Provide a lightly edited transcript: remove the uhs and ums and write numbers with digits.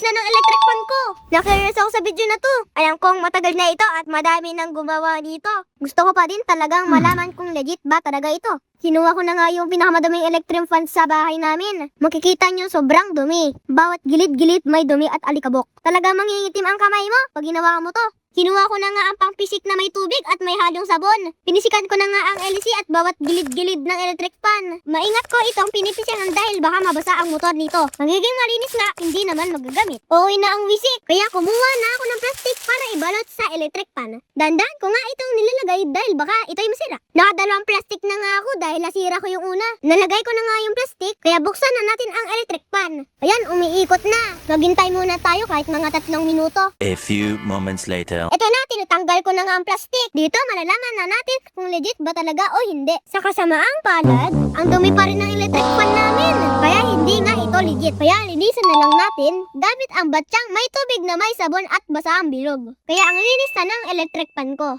na ng electric fan ko. Na-curious ako sa video na to. Alam kong matagal na ito at madami nang gumawa dito. Gusto ko pa din talagang malaman kung legit ba talaga ito. Kinuha ko na nga yung pinakamadaming electric fan sa bahay namin. Makikita nyo sobrang dumi. Bawat gilid-gilid may dumi at alikabok. Talagang mangingitim ang kamay mo pag ginawa mo to. Kinuha ko na nga ang pangpisik na may tubig at may halong sabon. Pinisikan ko na nga ang LC at bawat gilid-gilid ng electric fan. Maingat ko itong pinipisikan dahil baka mabasa ang motor nito. Magiging malinis nga, hindi naman magagamit. Okay na ang wisik, kaya kumuha na ako ng plastic para ibalot sa electric fan. Dandan ko nga itong nilalagay dahil baka ito'y masira. Nakadalawang plastic na nga ako dahil nasira ko yung una. Nalagay ko na nga yung plastic, kaya buksan na natin ang electric fan. Ayan, umiikot na. Maghintay muna tayo kahit mga 3 minuto. A few moments later. Ito na, tinatanggal ko na nga ang plastic. Dito, malalaman na natin kung legit ba talaga o hindi. Sa kasamaang palad, ang dumi pa rin ng electric fan namin. Kaya hindi nga ito legit. Kaya linisan na lang natin gamit ang batsyang may tubig na may sabon at basa ang bilog. Kaya ang linis na ng electric fan ko.